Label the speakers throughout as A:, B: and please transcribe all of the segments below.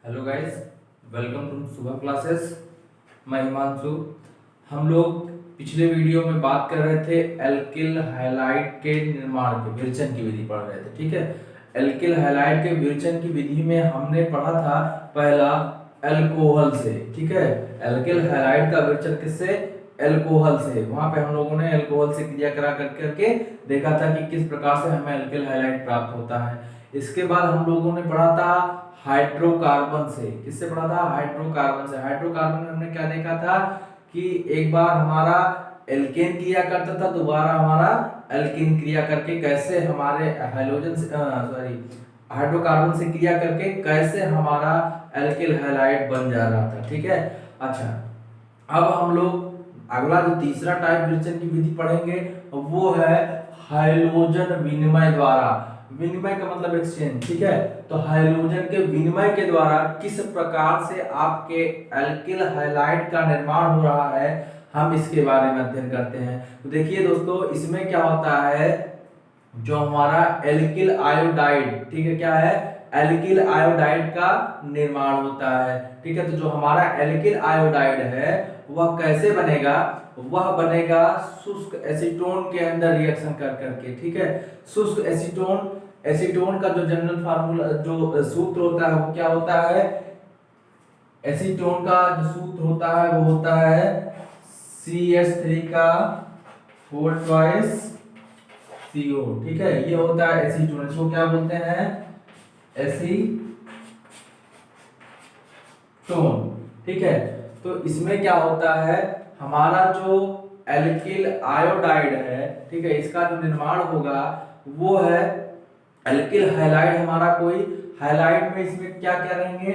A: Hello guys, welcome to सुबह classes. मैं हिमांशु। हम लोग पिछले वीडियो में बात कर रहे थे एल्किल हैलाइड के निर्माण के विरेचन की विधि पढ़ रहे थे। ठीक है, एल्किल हैलाइड के विरेचन की विधि में हमने पढ़ा था पहला अल्कोहल से। ठीक है, एल्किल हैलाइड का विरेचन किससे? अल्कोहल से। वहां पे हम लोगों ने अल्कोहल से क्रिया करा करके देखा था कि किस प्रकार से हमें एल्किल हैलाइड प्राप्त होता है। इसके बाद हम लोगों ने पढ़ा था हाइड्रोकार्बन से। किससे पढ़ा था? हाइड्रोकार्बन से। हाइड्रोकार्बन में हमने क्या देखा था कि एक बार हमारा एल्केन क्रिया करता था, दोबारा हमारा एल्किन क्रिया करके कैसे हमारे हैलोजन से हाइड्रोकार्बन से क्रिया करके कैसे हमारा एल्किल हैलाइड बन जा रहा था। ठीक है, अच्छा, अब हम लोग अगला जो तीसरा टाइप विरेचन की विधि पढ़ेंगे वो है हाइलोजन विनिमय द्वारा। विनिमय का मतलब एक्सचेंज। ठीक है, तो हाइड्रोजन के विनिमय के द्वारा किस प्रकार से आपके एल्किल हैलाइड का निर्माण हो रहा है, हम इसके बारे में अध्ययन करते हैं। तो देखिए दोस्तों, इसमें क्या होता है, जो हमारा एल्किल आयोडाइड, ठीक है, क्या है? एल्किल आयोडाइड का निर्माण होता है। ठीक है, तो जो हमारा एल्किल आयोडाइड है वह कैसे बनेगा? वह बनेगा शुष्क एसीटोन के अंदर रिएक्शन कर करके। ठीक है, शुष्क एसीटोन का जो जनरल फार्मूला, जो सूत्र होता है वो क्या होता है? एसीटोन का जो सूत्र होता है वो होता है CH3 का होल ट्वाइस CO। ठीक है, ये होता है एसीटोन। इसको क्या बोलते हैं? एसीटोन। ठीक है, तो इसमें क्या होता है, हमारा जो एल्किल आयोडाइड है, ठीक है, इसका जो निर्माण होगा वो है एल्किल हैलाइड। हमारा कोई हैलाइड में इसमें क्या क्या रहेंगे,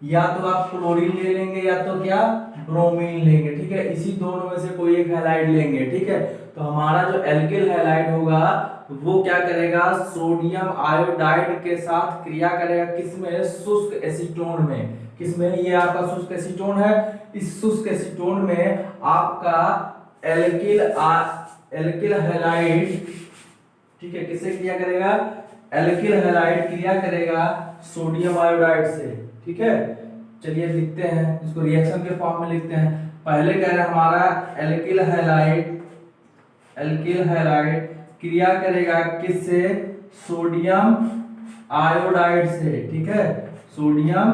A: या तो आप क्लोरीन ले लेंगे या तो क्या ब्रोमीन लेंगे। ठीक है, इसी दोनों में से कोई एक हैलाइड लेंगे। ठीक है, तो हमारा जो एल्किल हैलाइड होगा वो क्या करेगा? सोडियम आयोडाइड के साथ क्रिया करेगा। किसमें? शुष्क एसीटोन में। किसमें? ये आपका शुष्क एसीटोन है। इस शुष्क एसीटोन में आपका एल्किल हैलाइड, ठीक है, किससे क्रिया करेगा? एल्किल हैलाइड क्रिया करेगा सोडियम आयोडाइड से। ठीक है, चलिए लिखते हैं इसको, रिएक्शन के फॉर्म में लिखते हैं। पहले कह रहे हैं हमारा एल्किल हैलाइड क्रिया करेगा किससे? सोडियम आयोडाइड से। ठीक है, सोडियम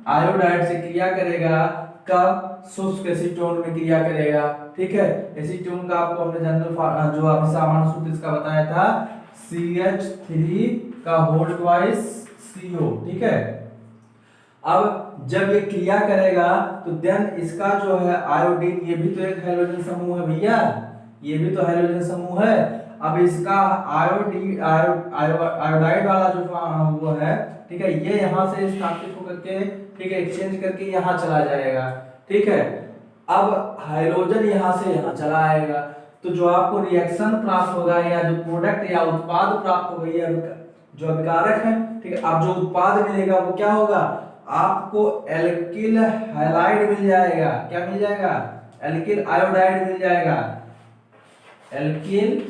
A: आयोडाइड से क्रिया करेगा। कब? शुष्क एसीटोन में क्रिया करेगा। ठीक है, एसीटोन का आपको हमने जनरल जो आपने सामान्य सूत्र इसका बताया था CH3 का होल ट्वाइस CO। ठीक है, अब जब ये क्रिया करेगा तो देन इसका जो है आयोडीन, ये भी तो एक हैलोजन समूह है भैया, ये भी तो हैलोजन समूह है। अब इसका आयोडाइड वाला जो वो है, ठीक है, ये यहाँ से स्थापित होकर के, ठीक है, एक्सचेंज करके यहाँ चला जाएगा। ठीक है, अब हाइड्रोजन यहाँ से यहाँ चला आएगा, तो जो आपको रिएक्शन प्राप्त होगा या जो प्रोडक्ट या उत्पाद प्राप्त होगा, ये जो अभिकारक है, ठीक है, अब जो उत्पाद मिलेगा वो क्या होगा? आपको एल्किल हैलाइड मिल जाएगा। क्या मिल जाएगा? एल्किल आयोडाइड मिल जाएगा। एल्किल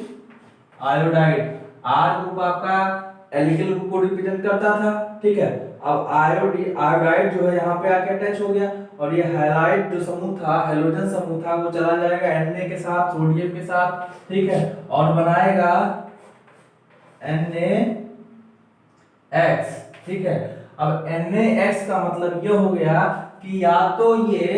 A: आयोडाइड, आर ग्रुप आपका एल्किल ग्रुप को रिप्रेजेंट करता था। ठीक है, अब आयोडाइड जो है यहाँ पे आके अटैच हो गया, और ये हैलाइड जो समूह था, हैलोजन समूह था, वो चला जाएगा Na के साथ, सोडियम के साथ। ठीक है, और बनाएगा NaX। ठीक है, अब NaX का मतलब ये हो गया कि या तो ये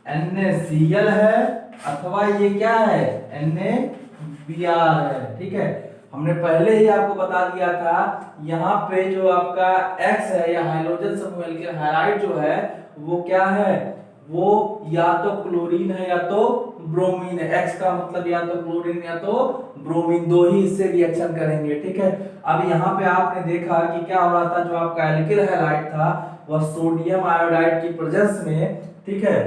A: NaCl है अथवा ये क्या है? NaBr है। ठीक है, हमने पहले ही आपको बता दिया था, यहाँ पे जो आपका X है या हाइड्रोजन समूह एल्किल हैलाइड जो है वो क्या है? वो या तो क्लोरीन है या तो ब्रोमीन है। X का मतलब या तो क्लोरीन या तो ब्रोमीन, दो ही इससे रिएक्शन करेंगे। ठीक है, अब यहाँ पे आपने देखा कि क्या हो रहा था, जो आपका एल्किल हैलाइड था वह सोडियम आयोडाइड की प्रेजेंस में, ठीक है,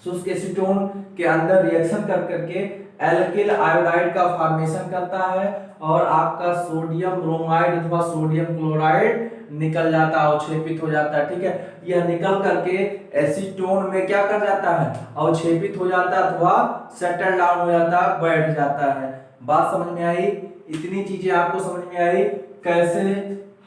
A: शुष्क एसीटोन के अंदर रिएक्शन कर करके एल्किल आयोडाइड का फॉर्मेशन करता है, और आपका सोडियम ब्रोमाइड अथवा सोडियम क्लोराइड निकल जाता है, अवक्षेपित हो जाता है। ठीक है, यह निकल करके एसीटोन में क्या कर जाता है? अवक्षेपित हो जाता है अथवा सेटल डाउन हो जाता है, बैठ जाता है। बात समझ में आई? इतनी चीजें आपको समझ में आई कैसे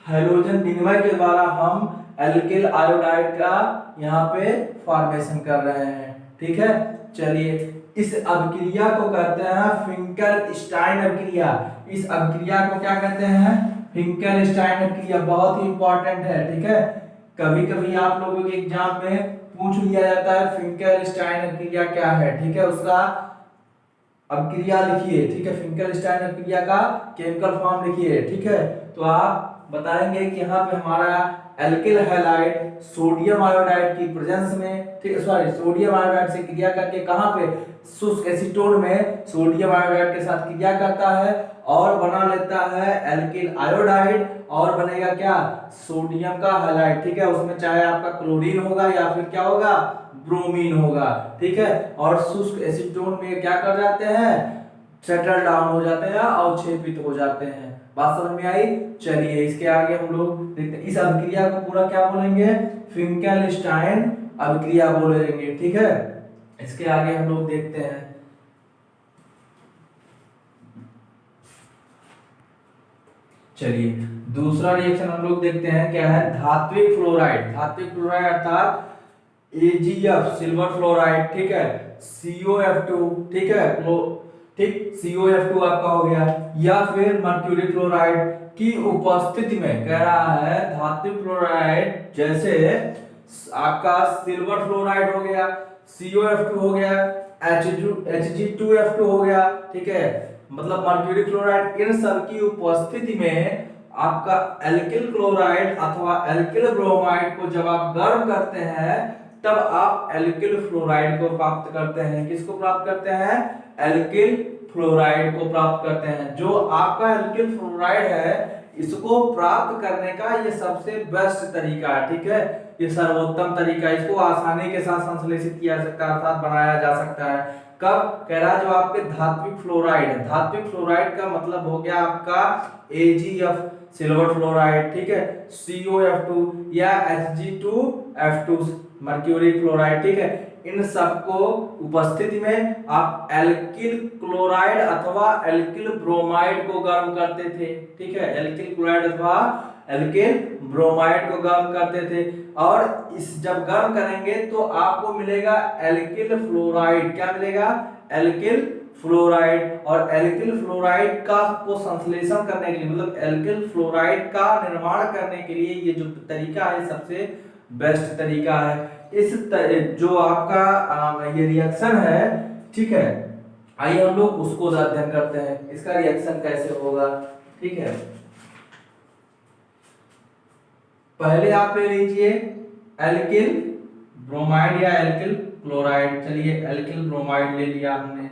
A: हैलोजन विनिमय के द्वारा हम एल्किल आयोडाइड का यहाँ पे फॉर्मेशन कर रहे हैं। ठीक है, चलिए इस अभिक्रिया को कहते हैं फिंकेलस्टाइन अभिक्रिया। इस अभिक्रिया को क्या कहते हैं? फिंकेलस्टाइन अभिक्रिया। बहुत ही इंपॉर्टेंट है। ठीक है, कभी कभी आप लोगों के एग्जाम में पूछ लिया जाता है फिंकेलस्टाइन अभिक्रिया क्या है। ठीक है, उसका अभिक्रिया लिखिए। ठीक है, फिंकेलस्टाइन अभिक्रिया का केमिकल फॉर्म लिखिए। ठीक है, तो आप बताएंगे कि यहाँ पे हमारा एल्किल हैलाइड सोडियम आयोडाइड की प्रेजेंस में, ठीक है, सॉरी, सोडियम आयोडाइड से क्रिया करके कहाँ पे शुष्क एसीटोन में सोडियम आयोडाइड के साथ क्रिया करता है और बना लेता है एल्किल आयोडाइड और बनेगा क्या? सोडियम का हैलाइड। ठीक है, उसमें चाहे आपका क्लोरीन होगा या फिर क्या होगा? ब्रोमीन होगा। ठीक है, और शुष्क एसीटोन में क्या कर जाते हैं? सेटल डाउन हो जाते हैं, अवक्षेपित हो जाते हैं। बात समझ में आई? चलिए इसके आगे हम लोग देखते हैं। इस अभिक्रिया को पूरा क्या बोलेंगे? फिंकेलस्टाइन अभिक्रिया बोलेंगे। ठीक है, इसके आगे हम लोग देखते हैं। चलिए दूसरा रिएक्शन हम लोग देखते हैं क्या है? धात्विक फ्लोराइड। धात्विक फ्लोराइड अर्थात AgF सिल्वर फ्लोराइड। ठीक है, COF2। ठीक है, ठीक, COF2 आपका हो गया, या फिर मर्क्यूरी फ्लोराइड की उपस्थिति में कह रहा है धात्विक फ्लोराइड, जैसे आपका सिल्वर फ्लोराइड हो गया, COF2 हो गया, Hg2F2 हो गया। ठीक है, मतलब मर्क्यूरी फ्लोराइड, इन सब की उपस्थिति में आपका एल्किल क्लोराइड अथवा एल्किल ब्रोमाइड को जब आप गर्म करते हैं तब आप एल्किल फ्लोराइड को प्राप्त करते हैं। किसको प्राप्त करते हैं? एल्किल फ्लोराइड को प्राप्त करते हैं। जो आपका एल्किल फ्लोराइड है, इसको प्राप्त करने का ये सबसे बेस्ट तरीका है। ठीक है, ये सर्वोत्तम तरीका है। इसको आसानी के साथ संश्लेषित किया जा सकता है, अर्थात बनाया जा सकता है। कब? कह रहा है जो आपके धात्विक फ्लोराइड है। धात्विक फ्लोराइड का मतलब हो गया आपका AgF सिल्वर फ्लोराइड। ठीक है, COF2 या Hg2F2 मर्क्यूरी फ्लोराइड। ठीक है, इन सबको उपस्थिति में आप एल्किल क्लोराइड अथवा एल्किल ब्रोमाइड को गर्म करते थे। ठीक है, एल्किल क्लोराइड अथवा एल्किल ब्रोमाइड को गर्म करते थे, और इस जब गर्म करेंगे तो आपको मिलेगा एल्किल फ्लोराइड। क्या मिलेगा? Alkyl fluoride. और एल्किल फ्लोराइड का को संश्लेषण करने के लिए, मतलब एल्किल फ्लोराइड का निर्माण करने के लिए ये जो तरीका है सबसे बेस्ट तरीका है। इस जो आपका ये रिएक्शन है, ठीक है, आइए हम लोग उसको अध्ययन करते हैं, इसका रिएक्शन कैसे होगा। ठीक है, पहले आप ले लीजिए एल्किल ब्रोमाइड या एल्किल क्लोराइड। चलिए एल्किल ब्रोमाइड ले लिया हमने।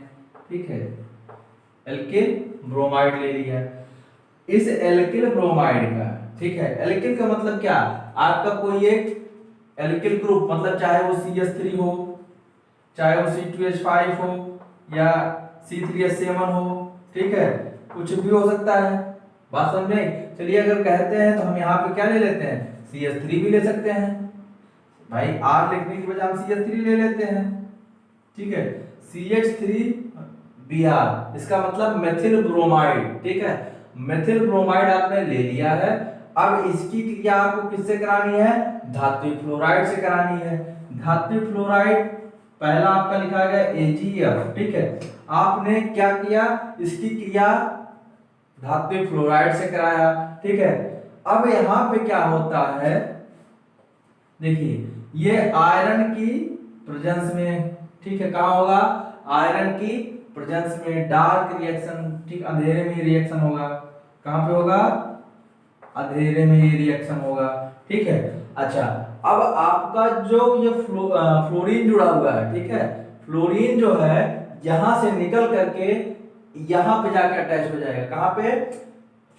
A: ठीक है, एल्किल ब्रोमाइड ले लिया। इस एल्किल ब्रोमाइड का, ठीक है, एल्किल का मतलब क्या? आपका कोई एक एल्किल ग्रुप, मतलब चाहे वो CH3 हो, चाहे वो C2H5 हो या C3H7 हो। ठीक है, कुछ भी हो सकता है। बात समझे? चलिए अगर कहते हैं तो हम यहाँ पे क्या ले लेते हैं? CH3 भी ले सकते हैं भाई, R लिखने की बजाय हम CH3 ले लेते हैं। ठीक है, CH3Br, इसका मतलब मेथिल ब्रोमाइड। ठीक है, मेथिल ब्रोमाइड आपने ले लिया है। अब इसकी क्रिया आपको किससे करानी है? धात्विक फ्लोराइड से करानी है। धात्विक फ्लोराइड पहला आपका लिखा गया AgF। ठीक है, आपने क्या किया? इसकी क्रिया धात्विक फ्लोराइड से कराया। ठीक है, अब यहाँ पे क्या होता है? देखिए ये आयरन की प्रेजेंस में, ठीक है, कहाँ होगा? आयरन की प्रेजेंस में डार्क रिएक्शन, ठीक, अंधेरे में रिएक्शन होगा। कहाँ पे होगा? अंधेरे में ये रिएक्शन होगा। ठीक है, अच्छा, अब आपका जो ये फ्लोरीन जुड़ा हुआ है, ठीक है, फ्लोरीन जो है यहां से निकल करके यहां पे जाके अटैच हो जाएगा। कहां पे?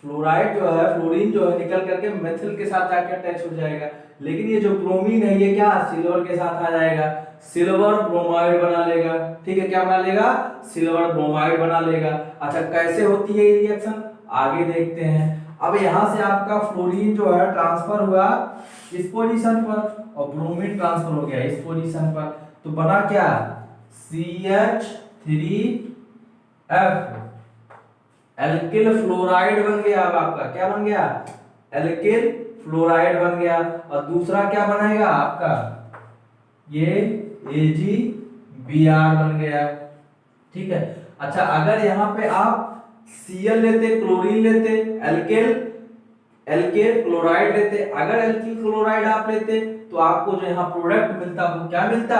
A: फ्लोराइड जो है, फ्लोरीन जो है निकल करके मेथिल के साथ जाके अटैच हो जाएगा। लेकिन ये जो ब्रोमीन है ये क्या? सिल्वर के साथ आ जाएगा, सिल्वर ब्रोमाइड बना लेगा। ठीक है, क्या बना लेगा? सिल्वर ब्रोमाइड बना लेगा। अच्छा, कैसे होती है ये रिएक्शन? आगे देखते हैं। अब यहां से आपका फ्लोरीन जो है ट्रांसफर हुआ इस पोजीशन पर और ब्रोमीन ट्रांसफर हो गया इस पोजीशन पर, तो बना क्या? CH3F, एल्किल फ्लोराइड बन गया। अब आपका क्या बन गया? एल्किल फ्लोराइड बन गया, और दूसरा क्या बनेगा आपका, ये AgBr बन गया। ठीक है। अच्छा, अगर यहाँ पे आप Cl लेते, क्लोरीन लेते, एल्केल क्लोराइड लेते, अगर एल्किल क्लोराइड आप लेते तो आपको जो यहाँ प्रोडक्ट मिलता वो क्या मिलता,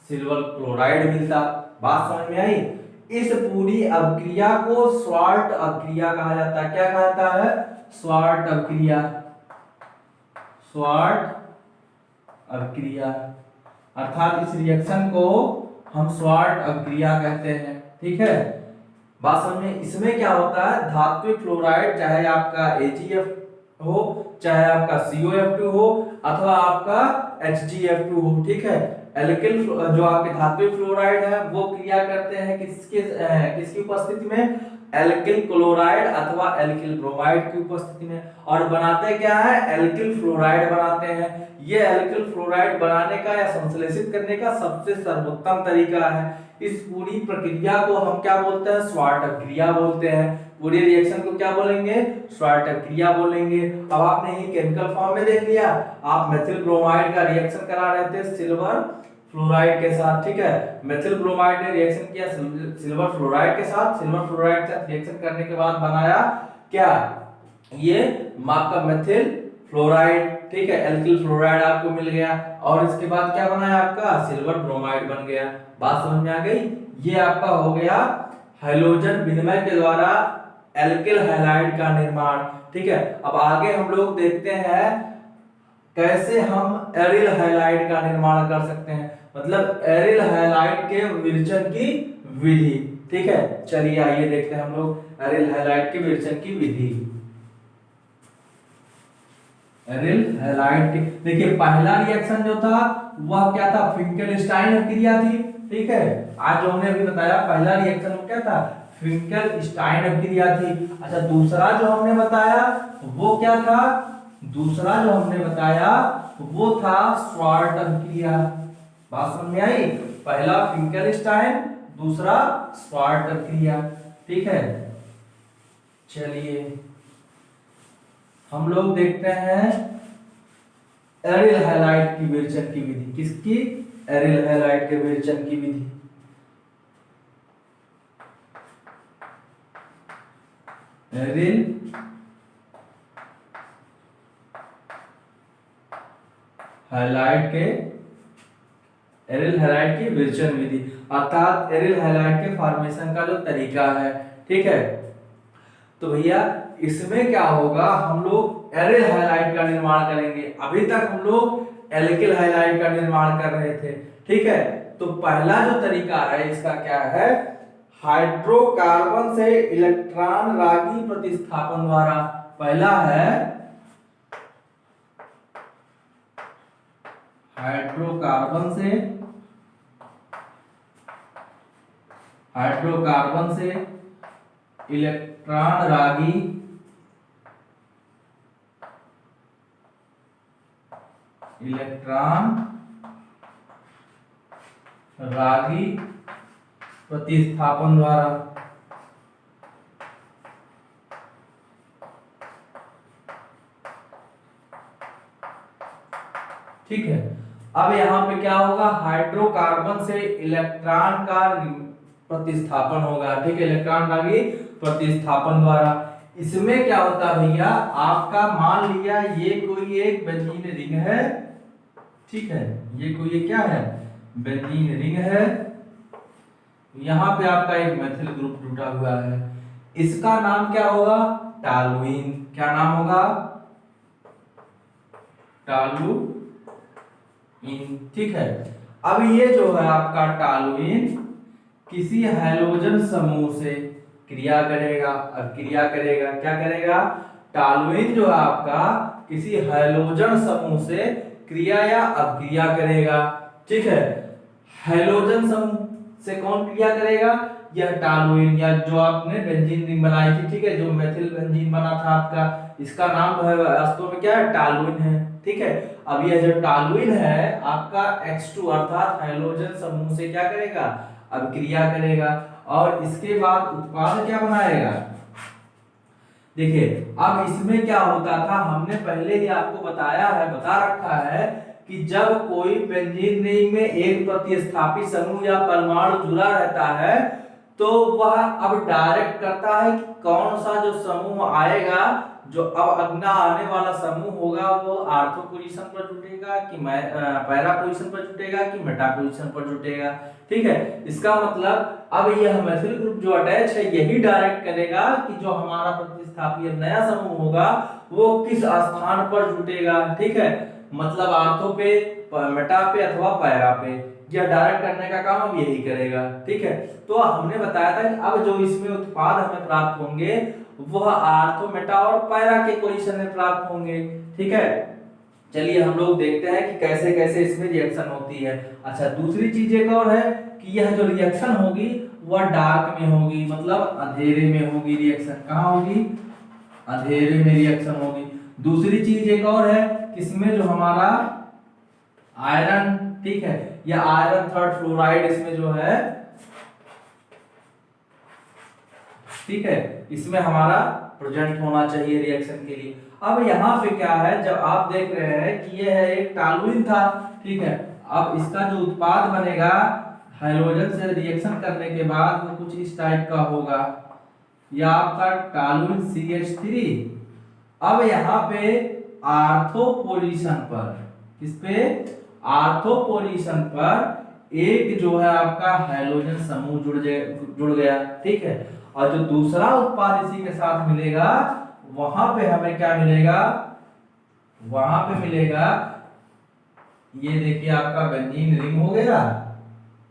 A: सिल्वर क्लोराइड मिलता। बात समझ में आई। इस पूरी अभिक्रिया को स्वार्ट अभिक्रिया कहा जाता है। क्या कहा जाता है, स्वार्ट अभिक्रिया, स्वार्ट अभिक्रिया, अर्थात इस रिएक्शन को हम स्वार्ट अभिक्रिया कहते हैं। ठीक है, बात समझ में। इसमें क्या होता है, धात्विक फ्लोराइड, चाहे आपका AgF हो, चाहे आपका COF2 हो, अथवा आपका HgF2 हो। ठीक है, एल्किल जो आपके धात्विक फ्लोराइड है वो क्रिया करते हैं किसकी उपस्थिति में, एल्किल क्लोराइड अथवा एल्किल ब्रोमाइड की उपस्थिति में, और बनाते क्या है, एल्किल फ्लोराइड बनाते हैं। ये एल्किल फ्लोराइड बनाने का या संश्लेषित करने का सबसे सर्वोत्तम तरीका है। इस पूरी प्रक्रिया को हम क्या बोलते हैं, स्वार्ट अभिक्रिया बोलते हैं। पूरी रिएक्शन को क्या बोलेंगे, स्वार्ट अभिक्रिया बोलेंगे। अब आपने ये केमिकल फॉर्म में देख लिया, आप मेथिल ब्रोमाइड का रिएक्शन करा रहे थे सिल्वर फ्लोराइड के साथ। ठीक है, मेथिल ब्रोमाइड ने रिएक्शन किया सिल्वर फ्लोराइड के साथ, सिल्वर फ्लोराइड के साथ रिएक्शन करने के बाद बनाया क्या, ये आपका मेथिल फ्लोराइड। ठीक है, एल्किल फ्लोराइड आपको मिल गया, और इसके बाद क्या बनाया आपका, सिल्वर ब्रोमाइड बन गया। बात समझ में आ गई। ये आपका हो गया हैलोजन विनिमय के द्वारा एल्किल हैलाइड का निर्माण। ठीक है, अब आगे हम लोग देखते हैं कैसे हम एरिल हैलाइड का निर्माण कर सकते हैं, मतलब एरिल हैलाइड के विरचन की विधि। ठीक है, चलिए आइए देखते हैं हम लोग एरिल हैलाइड के विरचन की विधि। एरिल हैलाइड की देखिए, पहला रिएक्शन जो था वह क्या था, फिंकेलस्टाइन अभिक्रिया थी। ठीक है, आज जो हमने अभी बताया पहला रिएक्शन वो क्या था, फिंकेलस्टाइन अभिक्रिया थी। अच्छा, दूसरा जो हमने बताया वो क्या था, दूसरा जो हमने बताया वो था स्वार्ट अभिक्रिया। बात समझ में आई। पहला फिंकेलस्टाइन, दूसरा स्वार्ट अभिक्रिया। ठीक है, चलिए हम लोग देखते हैं एरिल हैलाइड की विरचन की विधि। किसकी, एरिल हैलाइड के विरचन की विधि। एरिल हैलाइड के, एरिल हैलाइड की विरचन विधि, अर्थात एरिल हैलाइड के फॉर्मेशन का जो तरीका है। ठीक है, तो भैया इसमें क्या होगा, हम लोग एरिल हैलाइड का निर्माण करेंगे। अभी तक हम लोग एल्किल हैलाइड का निर्माण कर रहे थे। ठीक है, तो पहला जो तरीका है इसका क्या है, हाइड्रोकार्बन से इलेक्ट्रॉन रागी प्रतिस्थापन द्वारा। पहला है हाइड्रोकार्बन से इलेक्ट्रॉन रागी प्रतिस्थापन द्वारा। ठीक है, अब यहाँ पे क्या होगा, हाइड्रोकार्बन से इलेक्ट्रॉन का प्रतिस्थापन होगा। ठीक है, इलेक्ट्रॉन रागी प्रतिस्थापन द्वारा। इसमें क्या होता है भैया, आपका मान लिया ये कोई एक बेंजीन रिंग है। ठीक है, ये कोई एक क्या है, बेंजीन रिंग है। यहाँ पे आपका एक मेथिल ग्रुप जुटा हुआ है, इसका नाम क्या होगा, टॉलुइन। क्या नाम होगा, टॉलुइन। ठीक है, अब ये जो है आपका टॉलुइन किसी हैलोजन समूह से क्रिया करेगा। अब क्रिया करेगा, क्या करेगा, टॉलुइन जो है आपका किसी हैलोजन समूह से क्रिया या अभिक्रिया करेगा। ठीक है, हैलोजन समूह से कौन क्रिया करेगा, यह टॉलुइन, या जो आपने बेंजीन रिंग बनाई थी। ठीक है, जो मेथिल बेंजीन बना था आपका, इसका नाम है वास्तव में क्या है, टॉलुइन है। ठीक है, अब यह जो टॉलुइन है आपका X2 अर्थात हैलोजन समूह से क्या करेगा, अभिक्रिया करेगा, और इसके बाद उत्पाद क्या बनाएगा, देखिए अब इसमें क्या होता था, हमने पहले ही आपको बता रखा है कि जब कोई बेंजीन रिंग में एक प्रतिस्थापी समूह या परमाणु जुड़ा रहता है तो वह अब डायरेक्ट करता है कि कौन सा जो समूह आएगा, जो अब अगला आने वाला समूह होगा वो आर्थो पोजीशन पर जुटेगा कि पैरा पोजीशन पर जुटेगा कि मेटा पोजीशन पर जुटेगा। ठीक है, इसका मतलब अब यह मैथिल ग्रुप जो अटैच है यही डायरेक्ट करेगा कि जो हमारा प्रतिस्थापी नया समूह होगा वो किस स्थान पर जुटेगा। ठीक है, मतलब आर्थो पे, मेटा पे अथवा पैरा पे, यह डायरेक्ट करने का काम अब यही करेगा। ठीक है, तो हमने बताया था कि अब जो इसमें उत्पाद हमें प्राप्त होंगे वह आर्थो, मेटा और पैरा के पोजीशन में प्राप्त होंगे। ठीक है, चलिए हम लोग देखते हैं कि कैसे कैसे इसमें रिएक्शन होती है। अच्छा, दूसरी चीज एक और है कि यह जो रिएक्शन होगी वह डार्क में होगी, मतलब अंधेरे में होगी। रिएक्शन कहाँ होगी? अंधेरे में रिएक्शन होगी। दूसरी चीज एक और है कि इसमें जो हमारा आयरन, ठीक है, या आयरन थर्ड फ्लोराइड इसमें जो है, ठीक है, इसमें हमारा प्रेजेंट होना चाहिए रिएक्शन के लिए। अब यहाँ पे क्या है, जब आप देख रहे हैं कि यह है एक टॉलुइन था, ठीक है, अब इसका जो उत्पाद बनेगा हाइड्रोजन से रिएक्शन करने के बाद वो कुछ इस टाइप का होगा, या आपका टॉलुइन CH3। अब यहाँ पे आर्थो पोजीशन पर, किस पे? आर्थो पोजीशन पर एक जो है आपका हाइड्रोजन समूह जुड़ गया। ठीक है, और जो दूसरा उत्पाद इसी के साथ मिलेगा वहां पे हमें क्या मिलेगा? वहां पे मिलेगा, ये देखिए आपका बेंजीन रिंग हो गया।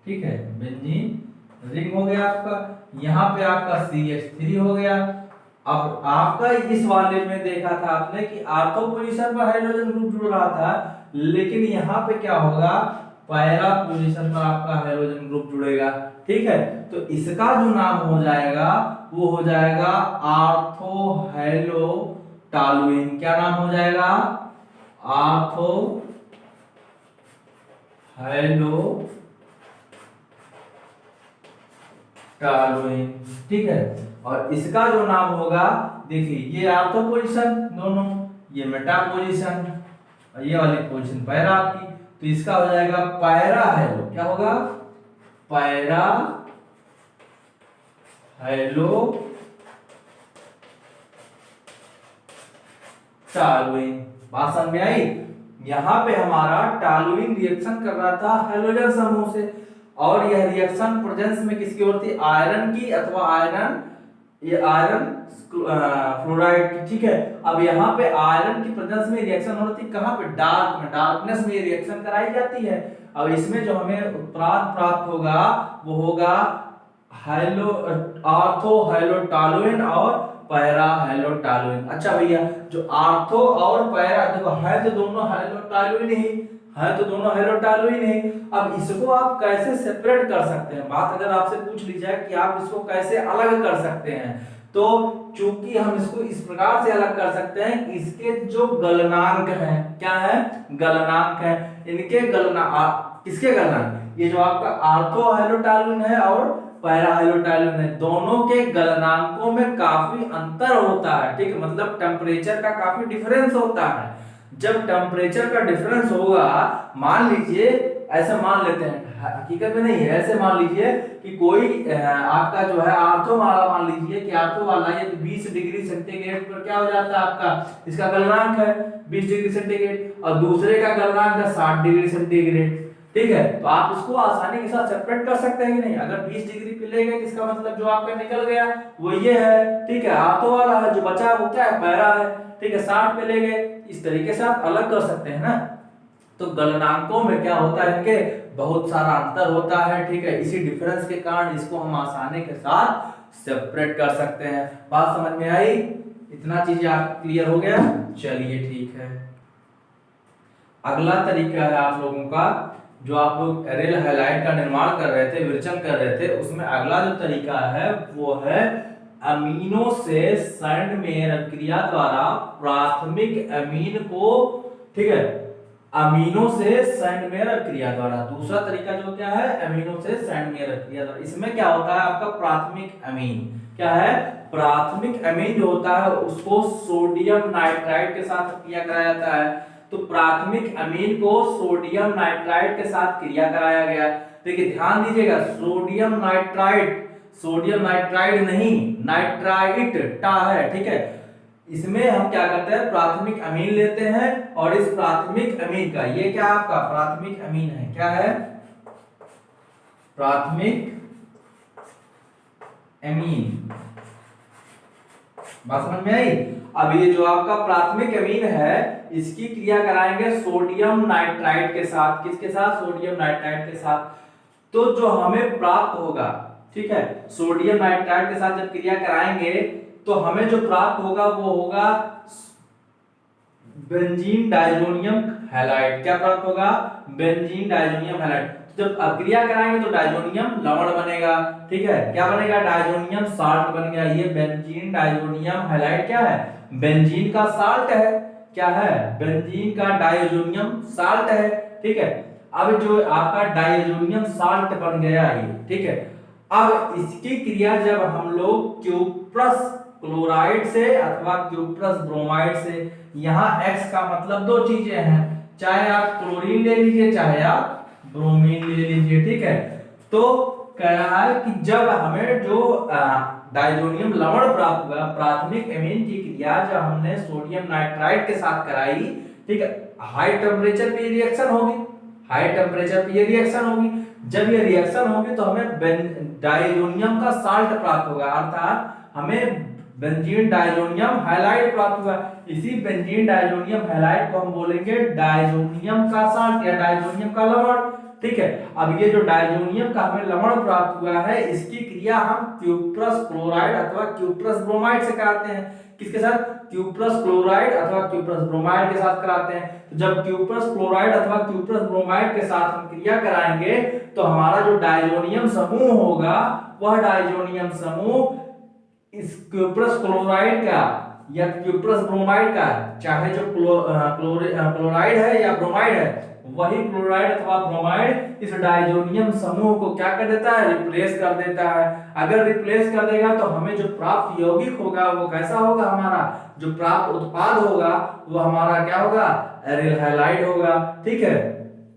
A: ठीक है, बेंजीन रिंग हो गया आपका, यहाँ पे आपका CH3 हो गया। अब आपका इस वाले में देखा था आपने कि आर्थो पोजीशन पर हाइड्रोजन ग्रुप जुड़ रहा था, लेकिन यहाँ पे क्या होगा? पैरा पोजीशन पर आपका हाइड्रोजन ग्रुप जुड़ेगा। ठीक है, तो इसका जो नाम हो जाएगा वो हो जाएगा आर्थो हेलो टॉलुइन। क्या नाम हो जाएगा? Ortho hello toluene. ठीक है, और इसका जो नाम होगा, देखिए ये आर्थो पोजीशन दोनों, ये मेटा पोजीशन, ये वाली पोजीशन पैरा आपकी, तो इसका हो जाएगा पैरा हेलो। क्या होगा? Para hello toluene. बात समझ में आई? यहाँ पे हमारा टॉलुइन रिएक्शन कर रहा था हाइड्रोजन समूह से, और यह रिएक्शन प्रेजेंस में किसकी ओर थी? आयरन की, अथवा आयरन, ये आयरन फ्लोराइड की। ठीक है, अब यहाँ पे आयरन की प्रेजेंस में रिएक्शन हो रही थी कहाँ पे? डार्क में, डार्कनेस में रिएक्शन कराई जाती है। अब इसमें जो हमें उत्पाद प्राप्त होगा वो होगा आर्थो हाइड्रोटॉलुइन और पैरा हाइड्रोटॉलुइन। अच्छा भैया, जो आर्थो और पैरा, देखो है तो दोनों हाइड्रोटॉलुइन ही है, तो दोनों हाइड्रोटॉलुइन ही। अब इसको आप कैसे सेपरेट कर सकते हैं? बात अगर आपसे पूछ ली जाए कि आप इसको कैसे अलग कर सकते हैं, तो चूंकि हम इसको इस प्रकार से अलग कर सकते हैं, इसके जो गलनांक हैं, क्या है? गलनांक है, इनके किसके गलनांक? ये जो आपका आर्थो हाइड्रोटॉलुइन है और पैरा हाइड्रोटॉलुइन है, दोनों के गलनांकों में काफी अंतर होता है। ठीक है, मतलब टेम्परेचर का काफी डिफरेंस होता है। जब टेम्परेचर का डिफरेंस होगा, मान लीजिए, ऐसे मान लेते हैं, हकीकत में नहीं है, ऐसे मान लीजिए कि कोई आपका जो है आर्थो वाला, मान लीजिए कि आर्थो वाला ये 20 डिग्री सेंटीग्रेड पर क्या हो जाता है आपका, इसका गलनांक है 20 डिग्री सेंटीग्रेड, और दूसरे का गलनांक है 60 डिग्री सेंटीग्रेड। ठीक है, तो आप इसको आसानी के साथ सेपरेट कर सकते हैं कि नहीं? अगर 20 डिग्री पे ले गए, इसका मतलब जो आपका निकल गया वो ये है। ठीक है, आर्थो वाला है, जो बचा वो क्या है? पैरा है। ठीक है, 60 पे ले गए, इस तरीके से आप अलग कर सकते हैं ना। तो गलनांकों में क्या होता है, इनके बहुत सारा अंतर होता है। ठीक है, इसी डिफरेंस के कारण इसको हम आसानी के साथ सेपरेट कर सकते हैं। बात समझ में आई? इतना चीज आप क्लियर हो गया? चलिए ठीक है, अगला तरीका है आप लोगों का, जो आप लोग एरेल हैलाइड का निर्माण कर रहे थे, विरचन कर रहे थे, उसमें अगला जो तरीका है वो है अमीनो से सैंडमेयर क्रिया द्वारा प्राथमिक अमीन को, ठीक है, अमीनो से सैंडमेयर क्रिया द्वारा। दूसरा तरीका जो क्या है, अमीनो से सैंडमेयर क्रिया द्वारा। इसमें क्या होता है आपका प्राथमिक अमीन, क्या है, प्राथमिक अमीन जो होता है उसको सोडियम नाइट्राइड के साथ क्रिया कराया जाता है। तो प्राथमिक अमीन को सोडियम नाइट्राइड के साथ क्रिया कराया गया। देखिए ध्यान दीजिएगा, सोडियम नाइट्राइड नहीं, नाइट्राइट टा है, ठीक है। इसमें हम क्या करते हैं, प्राथमिक अमीन लेते हैं और इस प्राथमिक अमीन का, ये क्या आपका प्राथमिक अमीन है, क्या है, प्राथमिक अमीन। बात समझ में आई। अब ये जो आपका प्राथमिक अमीन है इसकी क्रिया कराएंगे सोडियम नाइट्राइड के साथ। किसके साथ, सोडियम नाइट्राइड के साथ। तो जो हमें प्राप्त होगा, ठीक है, सोडियम नाइट्राइड के साथ जब क्रिया कराएंगे तो हमें जो प्राप्त होगा वो होगा बेंजीन डाइजोनियम हैलाइड। क्या प्राप्त होगा, बेंजीन डाइजोनियम हैलाइड। जब क्रिया कराएंगे तो डाइजोनियम लवण बनेगा, ठीक है, क्या बनेगा, डाइजोनियम साल्ट बन गया। ये बेंजीन डाइजोनियम हैलाइड क्या है, बेंजीन का साल्ट है। क्या है, बेंजीन का डाइजोनियम साल्ट है, ठीक है। अब जो आपका डाइजोनियम साल्ट बन गया ये, ठीक है। अब इसकी क्रिया जब हम लोग क्यूप्रस क्लोराइड से अथवा क्यूप्रस ब्रोमाइड से, यहाँ X का मतलब दो चीजें हैं, चाहे आप क्लोरीन ले लीजिए चाहे आप ब्रोमीन ले लीजिए, ठीक है। तो कह रहा है कि जब हमें जो डाइजोनियम लवण प्राप्त हुआ, प्राथमिक अमीन की क्रिया जब हमने सोडियम नाइट्राइड के साथ कराई, ठीक है, हाई टेम्परेचर पे रिएक्शन होगी, हाई टेम्परेचर पे ये रिएक्शन होगी। जब ये रिएक्शन होगी तो हमें डाइजोनियम का साल्ट प्राप्त होगा, अर्थात हमें बेंजीन डाइजोनियम हैलाइड प्राप्त हुआ। इसी बेंजीन डाइजोनियम हैलाइड को हम बोलेंगे डाइजोनियम का साल्ट या डाइजोनियम का लवण, ठीक है। अब ये जो डाइजोनियम का हमें लवण प्राप्त हुआ है इसकी क्रिया हम क्यूप्रस क्लोराइड अथवा क्यूप्रस ब्रोमाइड से कराते हैं। किसके साथ, क्यूप्रस क्लोराइड अथवा क्यूप्रस ब्रोमाइड के साथ कराते हैं। तो जब क्यूप्रस क्लोराइड अथवा क्यूप्रस ब्रोमाइड के साथ हम क्रिया कराएंगे तो हमारा जो डाइजोनियम समूह होगा वह डाइजोनियम समूह इस क्यूप्रस क्लोराइड का या क्यूप्रस ब्रोमाइड का, चाहे जो क्लोराइड है या ब्रोमाइड है, वही क्लोराइड अथवा ब्रोमाइड इस डाइजोनियम समूह को क्या कर देता है, रिप्लेस कर देता है। अगर रिप्लेस कर देगा तो हमें जो प्राप्त यौगिक होगा वो कैसा होगा, हमारा जो प्राप्त उत्पाद होगा वो हमारा क्या होगा, एरिल हैलाइड होगा, ठीक है।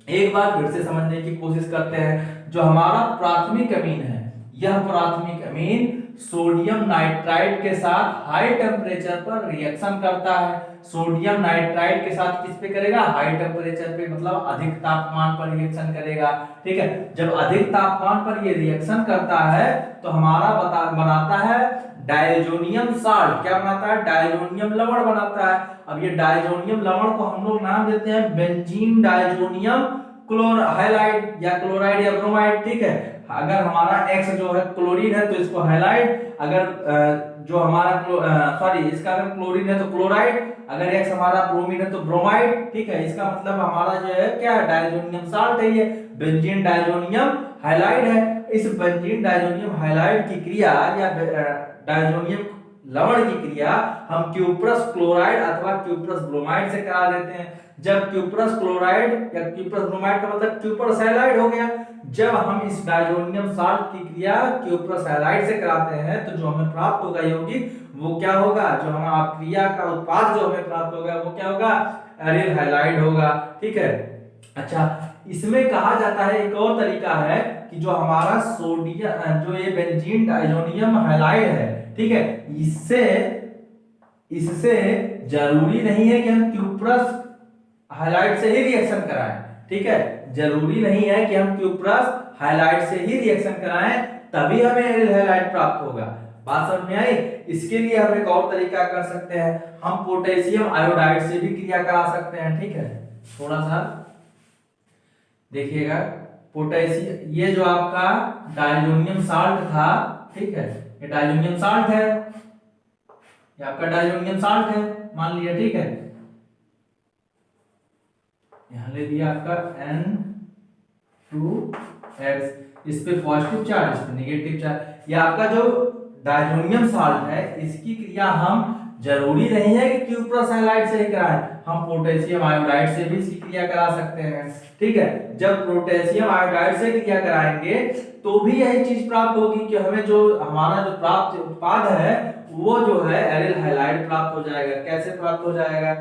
A: एक बार फिर से समझने की कोशिश करते हैं। जो हमारा प्राथमिक अमीन है, यह प्राथमिक अमीन सोडियम नाइट्राइड के साथ हाई टेम्परेचर पर रिएक्शन करता है। सोडियम नाइट्राइड के साथ किस पे करेगा, हाई टेम्परेचर पे, मतलब अधिक तापमान पर रिएक्शन करेगा, ठीक है। जब अधिक तापमान पर ये रिएक्शन करता है तो हमारा बनाता है डाइजोनियम साल्ट। क्या बनाता है, डाइजोनियम लवण बनाता है। अब ये डाइजोनियम लवण को हम लोग नाम देते हैं बेंजीन डाइजोनियम हैलाइड या क्लोराइड या ब्रोमाइड, ठीक है। अगर हमारा X जो है क्लोरीन है तो इसको हैलाइड, अगर जो हमारा इसका अगर क्लोरीन है तो क्लोराइड, अगर X हमारा ब्रोमीन है तो ब्रोमाइड, ठीक है। इसका मतलब हमारा जो है क्या है, डाइजोनियम साल्ट है, ये बेंजीन डाइजोनियम हैलाइड है। इस बेंजीन डाइजोनियम हैलाइड की क्रिया या डाइजोनियम लवण की क्रिया हम क्यूप्रस क्लोराइड अथवा क्यूप्रस ब्रोमाइड से करा देते हैं। जब क्यूप्रस क्लोराइड या क्यूप्रस ब्रोमाइड का मतलब क्यूप्रस हैलाइड हो गया। जब हम इस डाइजोनियम साल्ट की क्रिया क्यूप्रस हैलाइड से कराते हैं तो जो हमें प्राप्त होगा यौगिक वो क्या होगा, जो हमारा क्रिया का उत्पाद जो हमें प्राप्त होगा वो क्या होगा, एरिल हैलाइड होगा, ठीक है। अच्छा, इसमें कहा जाता है एक और तरीका है कि जो हमारा सोडियम जो ये बेंजीन डाइजोनियम हैलाइड है, ठीक है, इससे जरूरी नहीं है कि हम क्यूप्रस हैलाइड से ही रिएक्शन कराएं, ठीक है। जरूरी नहीं है कि हम क्यूप्रस हैलाइड से ही रिएक्शन कराएं तभी हमें एरिल हैलाइड प्राप्त होगा। बात समझ में आई। इसके लिए हम एक और तरीका कर सकते हैं, हम पोटेशियम आयोडाइड से भी क्रिया करा सकते हैं, ठीक है। थोड़ा सा देखिएगा, पोटेशियम, ये जो आपका डाइजोनियम साल्ट था, ठीक है, ये डाइजोनियम साल्ट है, ये आपका डाइजोनियम साल्ट है मान लिया, ठीक है। यहां ले दिया आपका N2X, इस पे पॉजिटिव चार्ज, इस पे नेगेटिव चार्ज। ये आपका जो डाइजोनियम साल्ट है इसकी क्रिया हम जरूरी नहीं है कि क्यूप्रस हैलाइड से ही कराएं, हम पोटेशियम आयोडाइड से भी इसकी क्रिया करा सकते हैं। ठीक है, जब पोटेशियम आयोडाइड से क्रिया कराएंगे तो भी यही चीज प्राप्त होगी कि हमें जो हमारा जो प्राप्त उत्पाद है वो जो है एरिल हैलाइड प्राप्त हो जाएगा। कैसे प्राप्त हो जाएगा?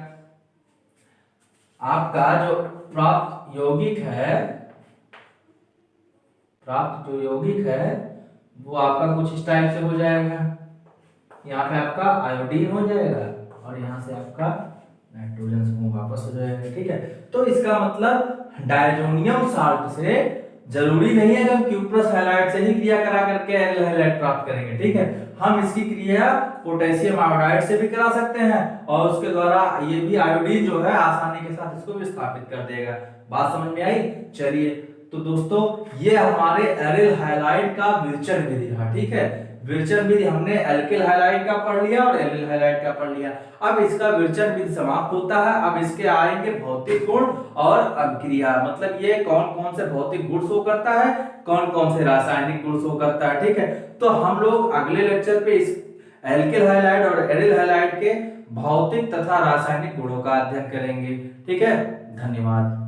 A: आपका जो प्राप्त यौगिक है, प्राप्त जो यौगिक है वो आपका कुछ इस टाइप से हो जाएगा। यहाँ पे आपका आयोडीन हो जाएगा और यहाँ से आपका नाइट्रोजन समूह वापस हो जाएगा। ठीक है, तो इसका मतलब डायजोनियम साल्ट से जरूरी नहीं है कि हम क्यूप्रस हैलाइड से ही क्रिया करा करके एरिल हैलाइड प्राप्त करेंगे। ठीक है, हम इसकी क्रिया पोटेशियम आयोडाइड से भी करा सकते हैं और उसके द्वारा ये भी आयोडीन जो है आसानी के साथ इसको विस्थापित कर देगा। बात समझ में आई? चलिए, तो दोस्तों ये हमारे एरिल हैलाइड का विरचन विधि रहा। ठीक है, विरचन विधि हमने एल्किल हैलाइड का पढ़ लिया और एरिल हैलाइड का पढ़ लिया। अब इसका विरचन विधि समाप्त होता है। अब इसके आएंगे भौतिक गुण और अभिक्रिया, मतलब ये कौन कौन से भौतिक गुण शो करता है, कौन कौन से रासायनिक गुण शो करता है। ठीक है, तो हम लोग अगले लेक्चर पे इस एल्किल हैलाइड और एरिल हैलाइड के भौतिक तथा रासायनिक गुणों का अध्ययन करेंगे। ठीक है, धन्यवाद।